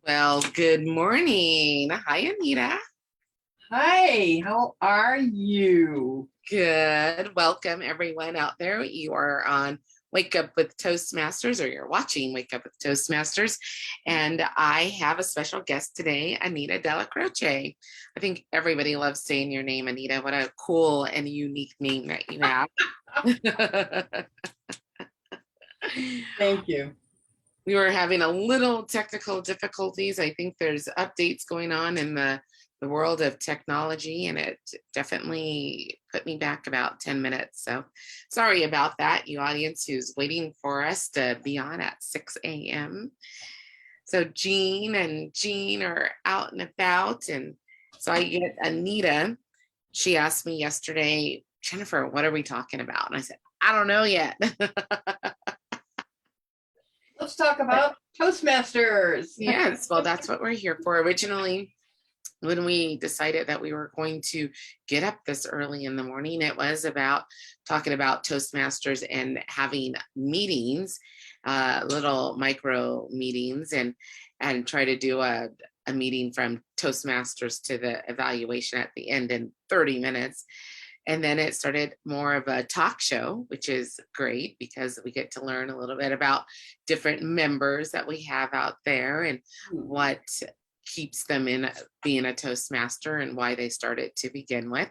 Well, good morning. Hi, Anita. Hi, how are you? Good. Welcome, everyone out there. You are on Wake Up with Toastmasters, or you're watching Wake Up with Toastmasters. And I have a special guest today, Anita Della Croce. I think everybody loves saying your name, Anita. What a cool and unique name that you have. Thank you. We were having a little technical difficulties. I think there's updates going on in the world of technology, and it definitely put me back about 10 minutes. So sorry about that, you audience who's waiting for us to be on at 6 a.m. So Jean and Jean are out and about. And so I get Anita. She asked me yesterday, Jennifer, what are we talking about? And I said, I don't know yet. Let's talk about Toastmasters. Yes, well, that's what we're here for. Originally, when we decided that we were going to get up this early in the morning, it was about talking about Toastmasters and having meetings, little micro meetings, and try to do a meeting from Toastmasters to the evaluation at the end in 30 minutes. And then it started more of a talk show, which is great because we get to learn a little bit about different members that we have out there and what keeps them in being a Toastmaster and why they started to begin with.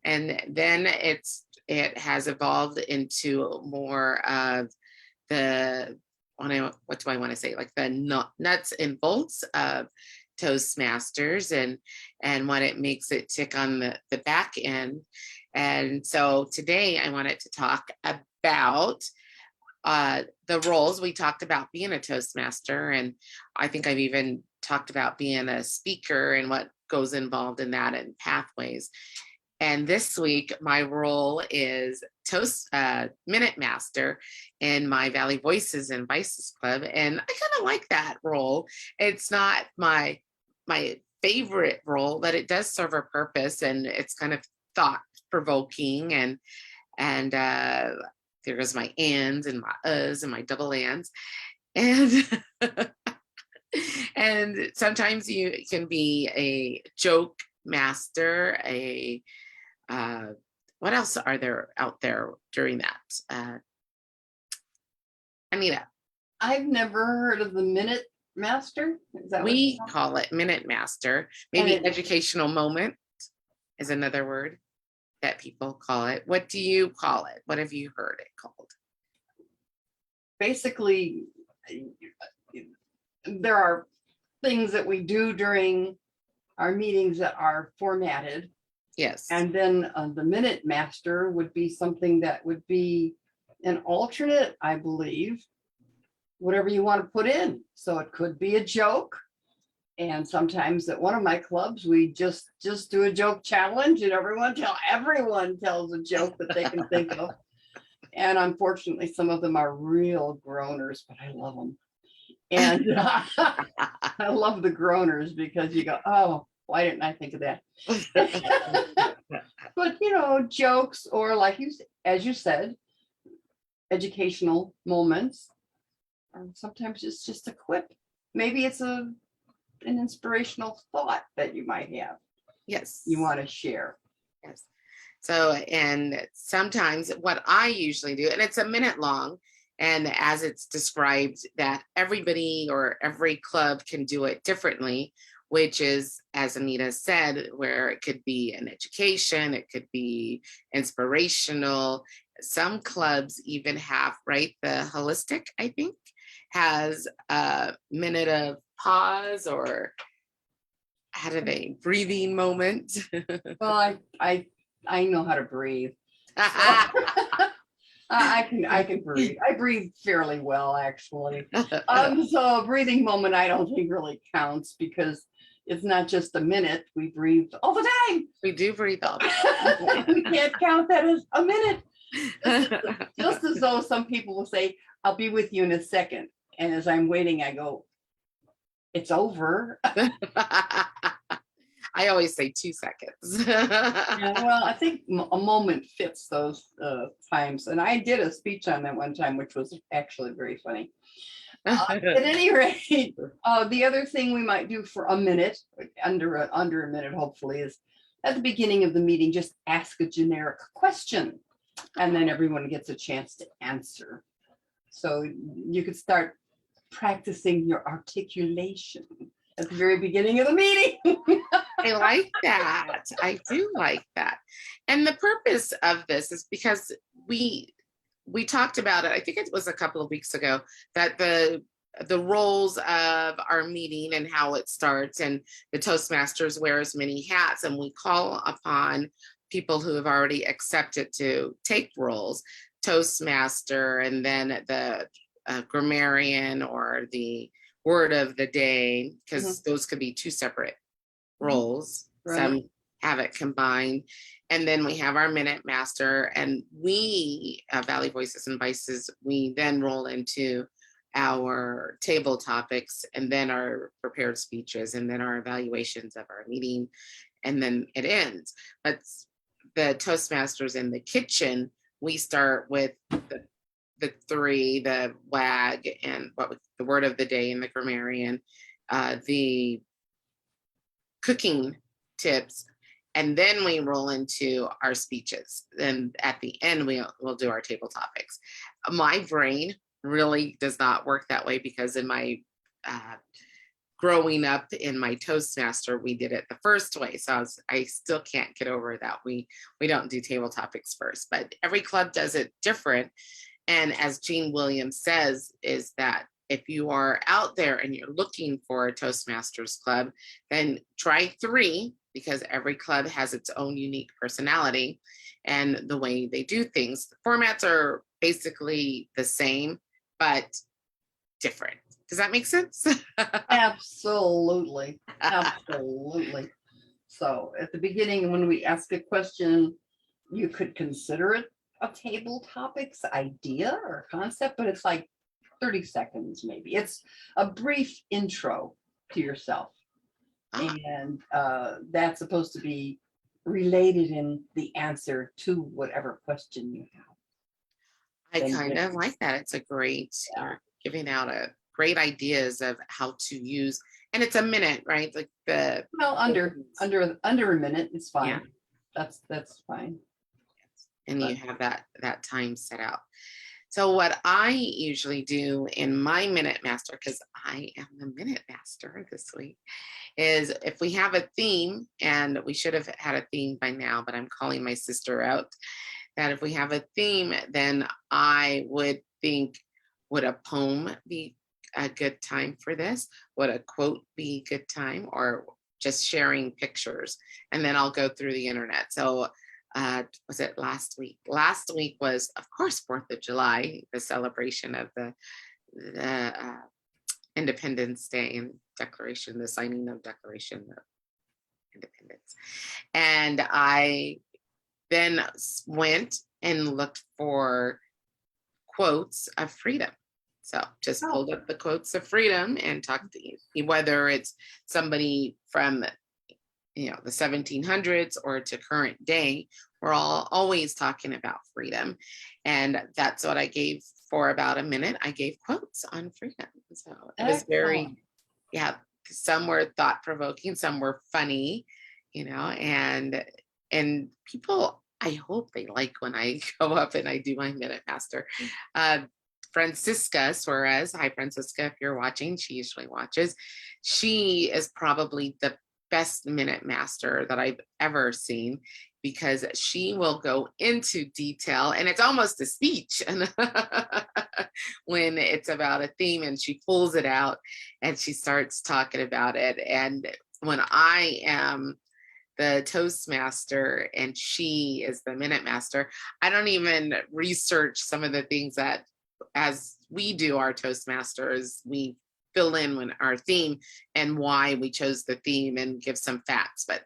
And then it has evolved into more of the, what do I want to say, like the nuts and bolts of Toastmasters and what it makes it tick on the back end. And so today I wanted to talk about the roles. We talked about being a Toastmaster, and I think I've even talked about being a speaker and what goes involved in that and pathways. And this week, my role is Minute Master in my Valley Voices and Vices Club. And I kind of like that role. It's not my favorite role, but it does serve a purpose, and it's kind of thought-provoking. And there's my ands and my uhs and my double ands. And and sometimes you can be a joke master, what else are there out there during that? Anita. I've never heard of the Minute Master. Is that we call it Minute Master. Maybe educational moment is another word that people call it. What do you call it? What have you heard it called? Basically, there are things that we do during our meetings that are formatted. Yes. And then the Minute Master would be something that would be an alternate, I believe, whatever you want to put in. So it could be a joke. And sometimes at one of my clubs, we just do a joke challenge, and everyone tells a joke that they can think of. And unfortunately, some of them are real groaners, but I love them. And I love the groaners because you go, oh, why didn't I think of that? But, jokes, or as you said, educational moments. Sometimes it's just a quip. Maybe it's an inspirational thought that you might have. Yes. You want to share. Yes. So, and sometimes what I usually do, and it's a minute long, and as it's described, that everybody or every club can do it differently, which is, as Anita said, where it could be an education, it could be inspirational. Some clubs even have, right, the holistic, I think, has a minute of pause, or how do they, breathing moment. Well, I know how to breathe. So I can breathe. I breathe fairly well, actually. So a breathing moment I don't think really counts, because it's not just a minute. We breathe all the time. We do breathe all the time. We can't count that as a minute. Just as though some people will say, I'll be with you in a second. And as I'm waiting, I go, it's over. I always say 2 seconds. Yeah, well, I think a moment fits those times. And I did a speech on that one time, which was actually very funny. At any rate, the other thing we might do for a minute, under a minute, hopefully, is at the beginning of the meeting, just ask a generic question, and then everyone gets a chance to answer. So you could start practicing your articulation at the very beginning of the meeting. I like that. I do like that. And the purpose of this is because we talked about it, I think it was a couple of weeks ago, that the roles of our meeting and how it starts, and the Toastmasters wears many hats, and we call upon people who have already accepted to take roles, Toastmaster, and then the grammarian or the word of the day, because those could be two separate roles. Right. Some have it combined. And then we have our Minute Master, and we, Valley Voices and Vices, we then roll into our table topics, and then our prepared speeches, and then our evaluations of our meeting, and then it ends. But the Toastmasters in the kitchen, we start with the three, the WAG, and the word of the day, and the grammarian, the cooking tips, and then we roll into our speeches. And at the end, we'll do our table topics. My brain really does not work that way, because in my growing up in my Toastmaster, we did it the first way. So I still can't get over that. We don't do table topics first, but every club does it different. And as Gene Williams says, is that if you are out there and you're looking for a Toastmasters club, then try 3, because every club has its own unique personality and the way they do things. The formats are basically the same, but different. Does that make sense? Absolutely. Absolutely. So at the beginning, when we ask a question, you could consider it a table topics idea or concept, but it's like 30 seconds, maybe. It's a brief intro to yourself. And that's supposed to be related in the answer to whatever question you have. I kind of like that. It's a great, giving out a great ideas of how to use, and it's a minute, right? Like under a minute, it's fine. Yeah. That's fine. And you have that time set out. So what I usually do in my Minute Master, because I am the Minute Master this week, is if we have a theme, and we should have had a theme by now, but I'm calling my sister out, that if we have a theme, then I would think, would a poem be a good time for this? Would a quote be a good time? Or just sharing pictures? And then I'll go through the internet. So was it last week? Last week was, of course, 4th of July, the celebration of the Independence Day and Declaration, the signing of Declaration of Independence. And I then went and looked for quotes of freedom. So just pulled up the quotes of freedom and talked to you, whether it's somebody from the 1700s or to current day. We're always talking about freedom. And that's what I gave for about a minute. I gave quotes on freedom. So it was very, some were thought-provoking, some were funny, and people, I hope they like when I go up and I do my Minute Master. Francisca Suarez, hi Francisca, if you're watching, she usually watches. She is probably the best Minute Master that I've ever seen, because she will go into detail, and it's almost a speech and when it's about a theme, and she pulls it out and she starts talking about it. And when I am the Toastmaster and she is the Minute Master, I don't even research some of the things that, as we do our Toastmasters, we fill in when our theme and why we chose the theme and give some facts. But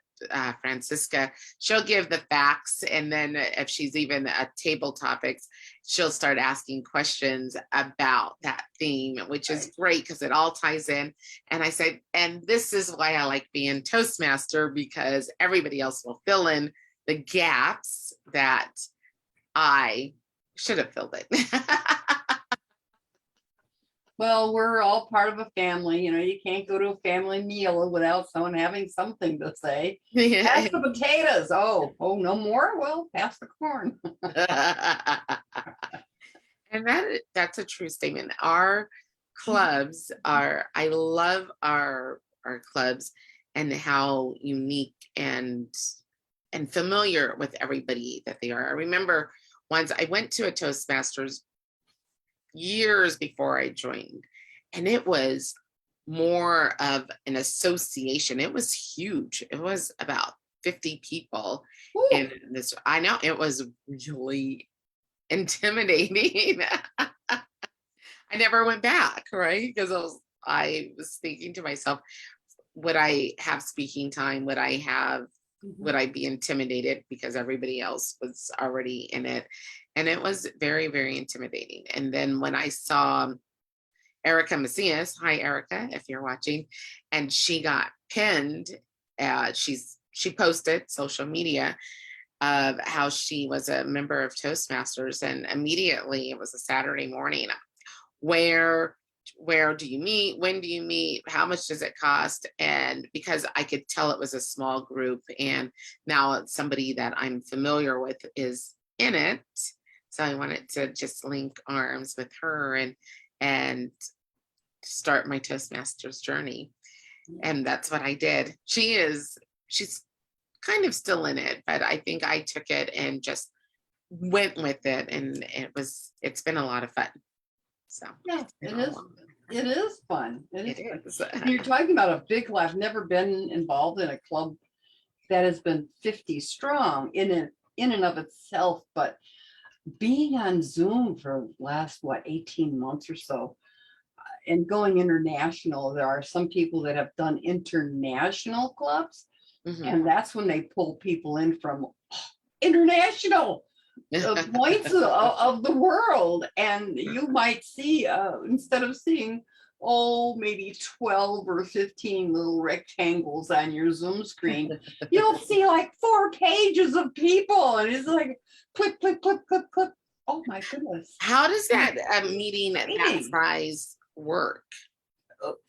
Francisca, she'll give the facts, and then if she's even at table topics, she'll start asking questions about that theme, which is great because it all ties in. And I said, and this is why I like being Toastmaster, because everybody else will fill in the gaps that I should have filled in. Well, we're all part of a family. You can't go to a family meal without someone having something to say. Pass the potatoes. Oh, no more? Well, pass the corn. And that's a true statement. Our clubs are, I love our clubs and how unique and familiar with everybody that they are. I remember once I went to a Toastmasters years before I joined, and it was more of an association. It was huge. It was about 50 people. Ooh. In this. I know it was really intimidating. I never went back, right? Because I was thinking to myself, would I have speaking time? Would I be intimidated because everybody else was already in it? And it was very, very intimidating. And then when I saw Erica Macias, hi Erica, if you're watching, and she got pinned, she posted social media of how she was a member of Toastmasters, and immediately it was a Saturday morning. Where do you meet? When do you meet? How much does it cost? And because I could tell it was a small group, and now it's somebody that I'm familiar with is in it. So I wanted to just link arms with her and start my Toastmasters journey. And that's what I did. She's kind of still in it, but I think I took it and just went with it, and it's been a lot of fun. So yeah, it is. It is fun. It is. You're talking about a big club. I've never been involved in a club that has been 50 strong in and of itself, but being on Zoom for last 18 months or so, and going international, there are some people that have done international clubs, and that's when they pull people in from international points of the world, and you might see instead of seeing maybe 12 or 15 little rectangles on your Zoom screen, you'll see like 4 pages of people, and it's like click click click click click. Oh my goodness. How does that meeting at that size work?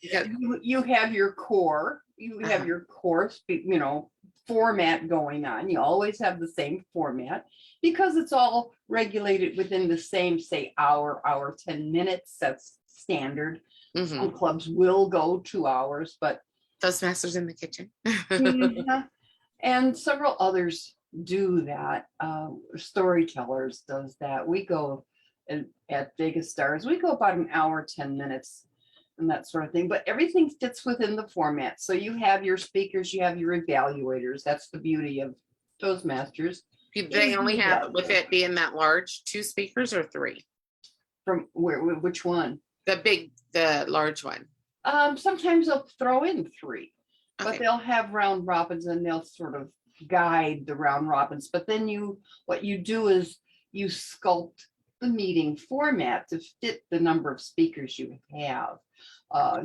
You have your core, format going on. You always have the same format because it's all regulated within the same, say, hour, 10 minutes. That's standard. Some clubs will go 2 hours, but Toastmasters in the kitchen. And several others do that. Storytellers does that. We go at Vegas Stars, we go about an hour, 10 minutes and that sort of thing, but everything fits within the format. So you have your speakers, you have your evaluators. That's the beauty of Toastmasters. They only have, with it being that large, 2 speakers or 3? From which one? The large one. Sometimes they'll throw in 3, Okay. but they'll have round robins and they'll sort of guide the round robins. But then what you do is you sculpt the meeting format to fit the number of speakers you have.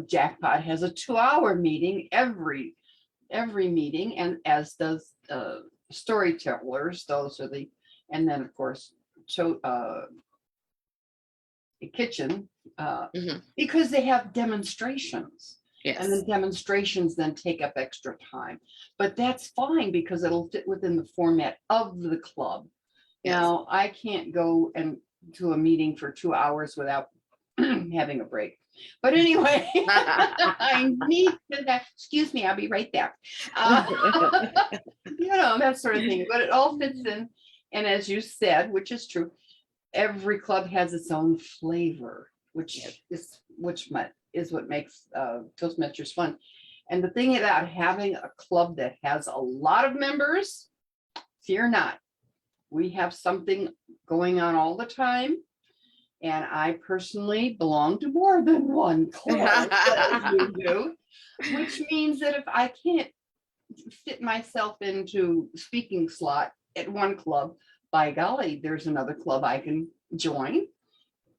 Jackpot has a 2-hour meeting every meeting, and as does Storytellers. Those are and then of course the kitchen, because they have demonstrations. Yes. And the demonstrations then take up extra time, but that's fine because it'll fit within the format of the club. Yes. Now I can't go to a meeting for 2 hours without having a break. But anyway, I need to, excuse me, I'll be right back. That sort of thing, but it all fits in. And as you said, which is true, every club has its own flavor, which is what makes Toastmasters fun. And the thing about having a club that has a lot of members, fear not, we have something going on all the time. And I personally belong to more than one club, as you do, which means that if I can't fit myself into speaking slot at one club, by golly, there's another club I can join,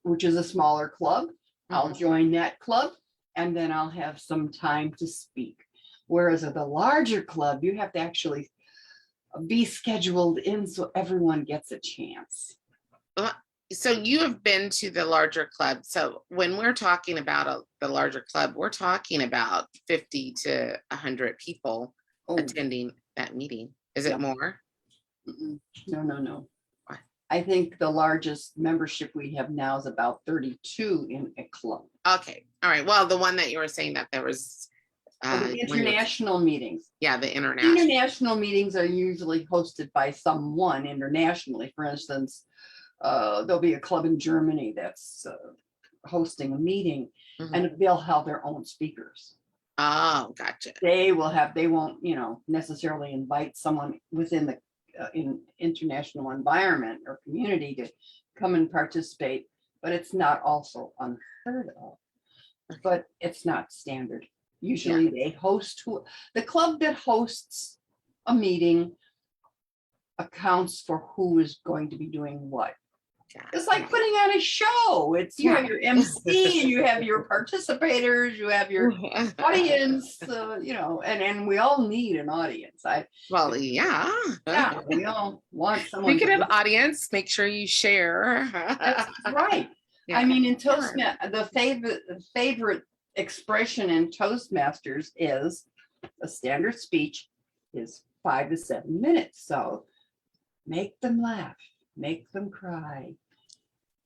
which is a smaller club. I'll join that club and then I'll have some time to speak. Whereas at the larger club, you have to actually be scheduled in so everyone gets a chance. So you have been to the larger club. So when we're talking about the larger club, we're talking about 50 to 100 people attending that meeting. Is it more? No. What? I think the largest membership we have now is about 32 in a club. Okay. All right. Well, the one that you were saying that there was the international meetings. Yeah, the international meetings are usually hosted by someone internationally. For instance, there'll be a club in Germany that's hosting a meeting, and they'll have their own speakers. Oh, gotcha. They won't, necessarily invite someone within the international environment or community to come and participate, but it's not also unheard of. But it's not standard. Usually they host the club that hosts a meeting accounts for who is going to be doing what. It's like putting on a show. You have your MC, you have your participators, you have your audience, and we all need an audience. We all want someone. Speaking of audience, make sure you share. That's right. Yeah. I mean, in Toastmasters, the favorite expression in Toastmasters is a standard speech is 5 to 7 minutes. So make them laugh, make them cry.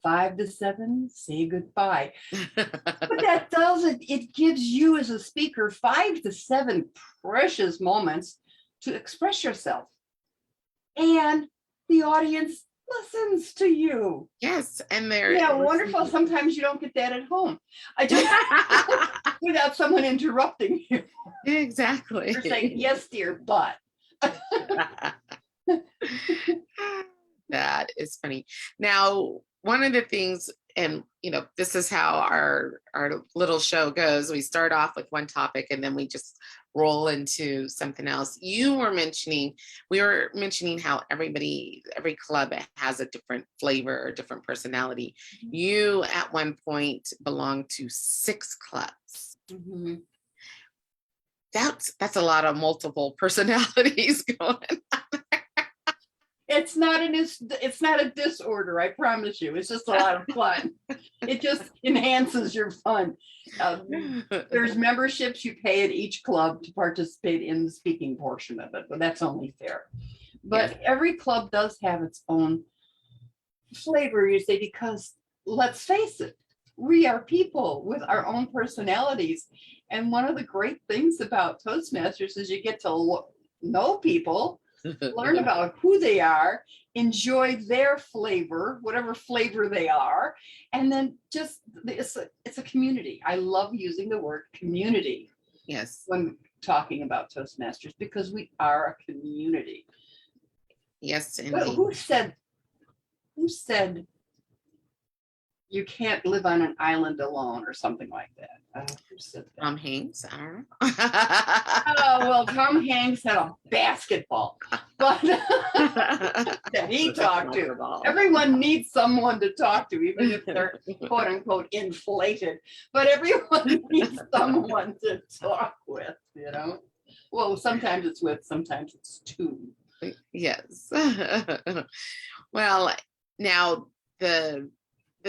5 to 7, say goodbye. But that does it gives you as a speaker 5 to 7 precious moments to express yourself. And the audience listens to you. Yes, and they're wonderful. Sometimes you don't get that at home. I just without someone interrupting you. Exactly. You're saying, yes, dear, but. That is funny. Now, one of the things, and this is how our little show goes. We start off with one topic and then we just roll into something else. We were mentioning how every club has a different flavor or different personality. You at one point belonged to 6 clubs. That's a lot of multiple personalities going on. It's not a disorder, I promise you. It's just a lot of fun. It just enhances your fun. There's memberships you pay at each club to participate in the speaking portion of it, but that's only fair. But every club does have its own flavor, you say, because let's face it, we are people with our own personalities. And one of the great things about Toastmasters is you get to know people, learn about who they are, enjoy their flavor, whatever flavor they are, and then just it's a community. I love using the word community. Yes. When talking about Toastmasters, because we are a community. Yes, indeed. But who said you can't live on an island alone or something like that? Who said that? Tom Hanks, I don't know. Oh, well, Tom Hanks had a basketball, but that he talked to. Everyone needs someone to talk to, even if they're quote unquote inflated, but everyone needs someone to talk with, Well, sometimes it's with, sometimes it's to. Yes. Well, now the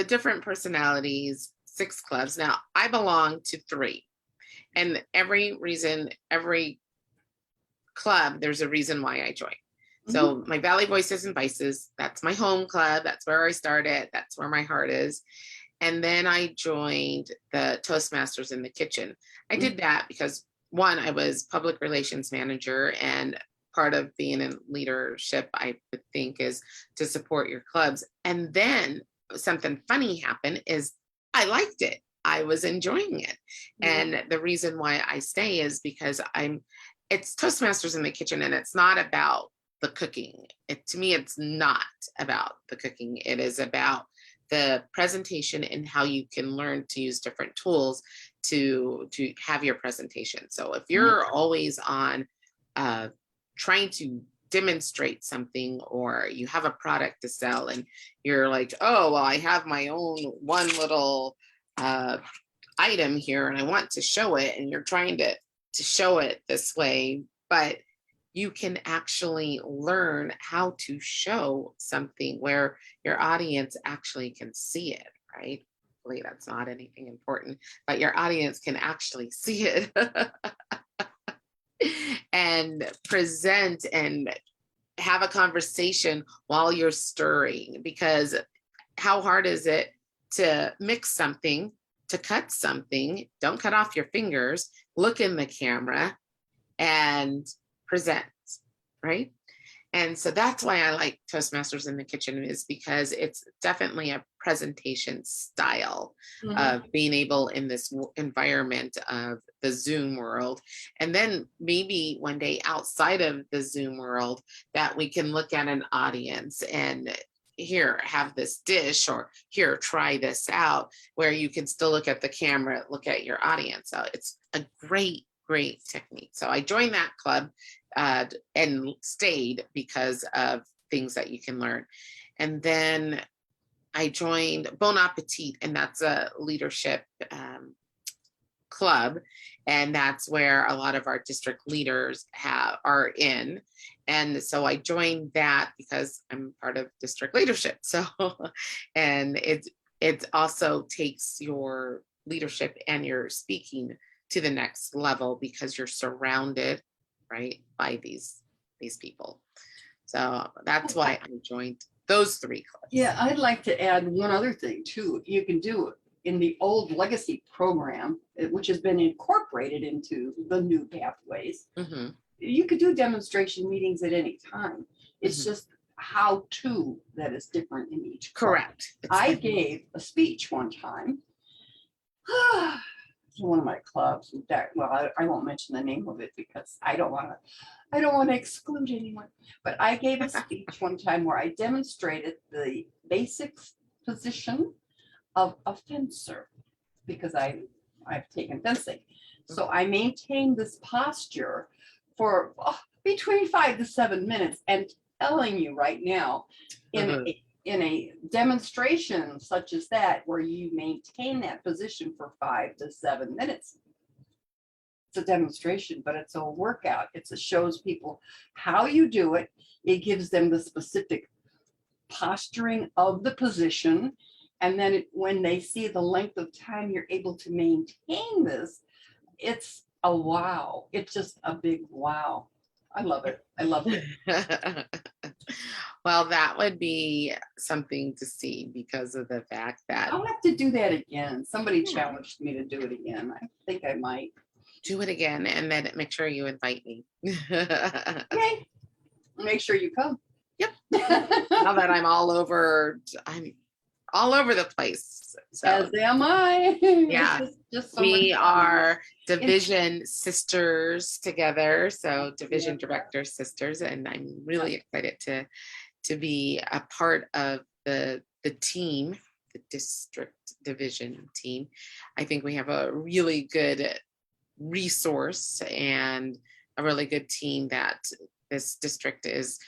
different personalities, 6 clubs. Now I belong to 3, and every club, there's a reason why I joined. So my Valley Voices and Vices, that's my home club. That's where I started. That's where my heart is. And then I joined the Toastmasters in the Kitchen. I did that because, one, I was public relations manager, and part of being in leadership, I would think, is to support your clubs. And then something funny happened is I liked it. I was enjoying it. And the reason why I stay is because it's Toastmasters in the Kitchen, and it's not about the cooking. To me, it's not about the cooking. It is about the presentation and how you can learn to use different tools to have your presentation. So if you're always on trying to demonstrate something, or you have a product to sell and you're like, oh, well, I have my own one little item here and I want to show it, and you're trying to show it this way, but you can actually learn how to show something where your audience actually can see it, right? Hopefully that's not anything important, but your audience can actually see it and present and have a conversation while you're stirring. Because how hard is it to mix something, to cut something? Don't cut off your fingers, look in the camera and present, right? And so that's why I like Toastmasters in the Kitchen, is because it's definitely a presentation style of being able in this environment of the Zoom world. And then maybe one day outside of the Zoom world that we can look at an audience and here, have this dish, or here, try this out, where you can still look at the camera, look at your audience. So it's a great technique. So I joined that club and stayed because of things that you can learn. And then I joined Bon Appetit, and that's a leadership club. And that's where a lot of our district leaders are in. And so I joined that because I'm part of district leadership. So, and it also takes your leadership and your speaking to the next level because you're surrounded, right, by these people. So that's why I joined those 3 clubs. Yeah, I'd like to add one other thing too. You can do in the old legacy program, which has been incorporated into the new pathways. Mm-hmm. You could do demonstration meetings at any time. It's just how to that is different in each club. Correct. I gave a speech one time to one of my clubs. Well, I won't mention the name of it because I don't want to exclude anyone. But I gave a speech one time where I demonstrated the basic position of a fencer, because I've taken fencing. So I maintained this posture for between 5 to 7 minutes, and telling you right now, in a demonstration such as that, where you maintain that position for 5 to 7 minutes, it's a demonstration, but it's a workout. It shows people how you do it. It gives them the specific posturing of the position. And then when they see the length of time you're able to maintain this, it's a wow. It's just a big wow. I love it. I love it. Well, that would be something to see because of the fact that I'll have to do that again. Somebody challenged me to do it again. I think I might. Do it again, and then make sure you invite me. Okay. Make sure you come. Yep. Now that I'm all over the place. So, as am I. Yeah. Just so we much are division sisters together. So division director sisters. And I'm really excited to be a part of the team, the district division team. I think we have a really good resource and a really good team that this district is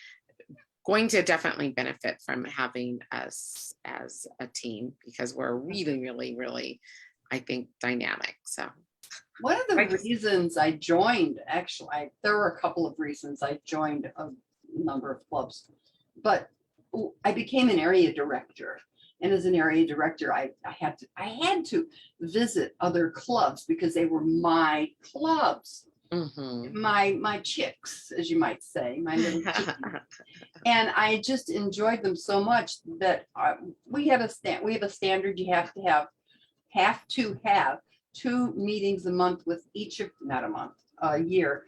going to definitely benefit from having us as a team, because we're really, I think, dynamic. So one of the reasons I joined, actually, there were a couple of reasons I joined a number of clubs, but I became an area director. And as an area director, I had to visit other clubs because they were my clubs. Mm-hmm. My chicks, as you might say, my little chickies. And I just enjoyed them so much that we have a standard. You have to have 2 meetings a month with each of, not a month, a year,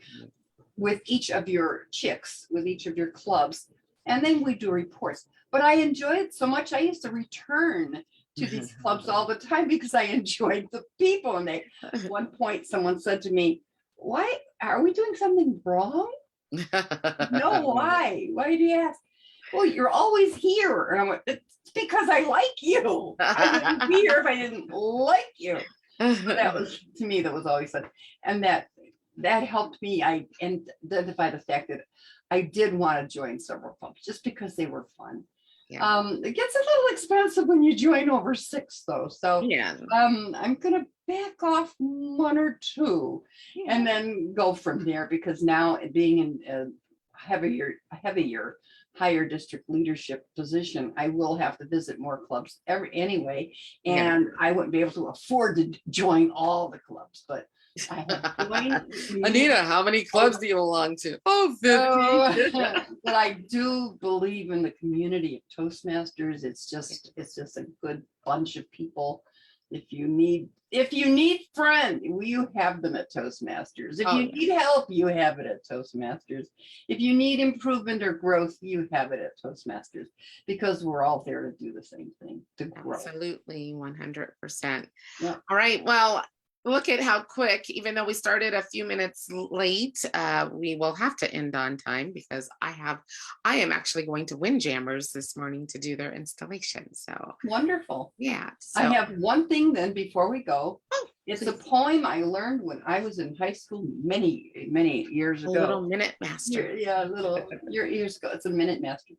with each of your chicks, with each of your clubs. And then we do reports. But I enjoyed it so much. I used to return to these clubs all the time because I enjoyed the people. And at one point someone said to me, "Why are we doing something wrong?" No, why? Why do you ask? Well, you're always here. And I went, "It's because I like you. I wouldn't be here if I didn't like you." So that was, to me, that was always fun. And that that helped me. I identify the fact that I did want to join several clubs just because they were fun. Yeah. It gets a little expensive when you join over 6 though. So Yeah. I'm gonna back off 1 or 2 and then go from there, because now being in a heavier, higher district leadership position, I will have to visit more clubs anyway, Yeah. and I wouldn't be able to afford to join all the clubs, but I have joined. Anita, how many clubs do you belong to? Oh, 50. Oh, but I do believe in the community of Toastmasters. It's just a good bunch of people. If you need friends, you have them at Toastmasters. If Oh, you yeah. need help, you have it at Toastmasters. If you need improvement or growth, you have it at Toastmasters, because we're all there to do the same thing, to grow. Absolutely, 100%. Yeah. All right. Well, look at how quick, even though we started a few minutes late, we will have to end on time because I am actually going to Windjammers this morning to do their installation. So Wonderful. yeah. I So have one thing then before we go. It's a please. poem I learned when I was in high school many, many years A little ago. minute master. Yeah, years ago. It's a Minute Master.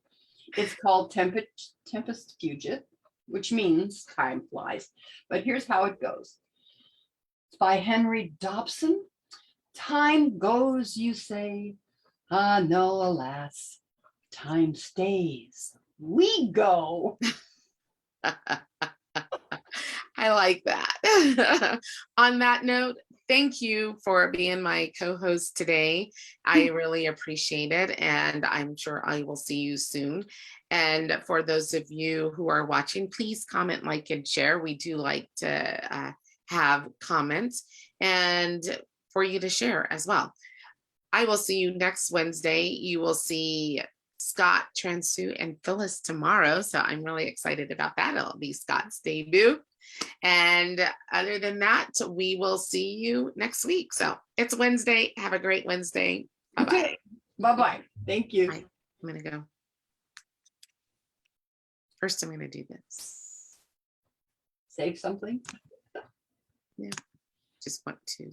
It's called Tempest Fugit, which means time flies. But here's how it goes. It's by Henry Dobson. Time goes, you say. Ah, no, alas. Time stays. We go. I like that. On that note, thank you for being my co-host today. I really appreciate it, and I'm sure I will see you soon. And for those of you who are watching, please comment, like, and share. We do like to have comments and for you to share as well. I will see you next Wednesday. You will see Scott, Transu, and Phyllis tomorrow. So I'm really excited about that. It'll be Scott's debut. And other than that, we will see you next week. So it's Wednesday. Have a great Wednesday. Bye-bye. Okay. Bye-bye. Thank you. Bye. I'm going to go. First, I'm going to do this. Save something. Yeah. Just want to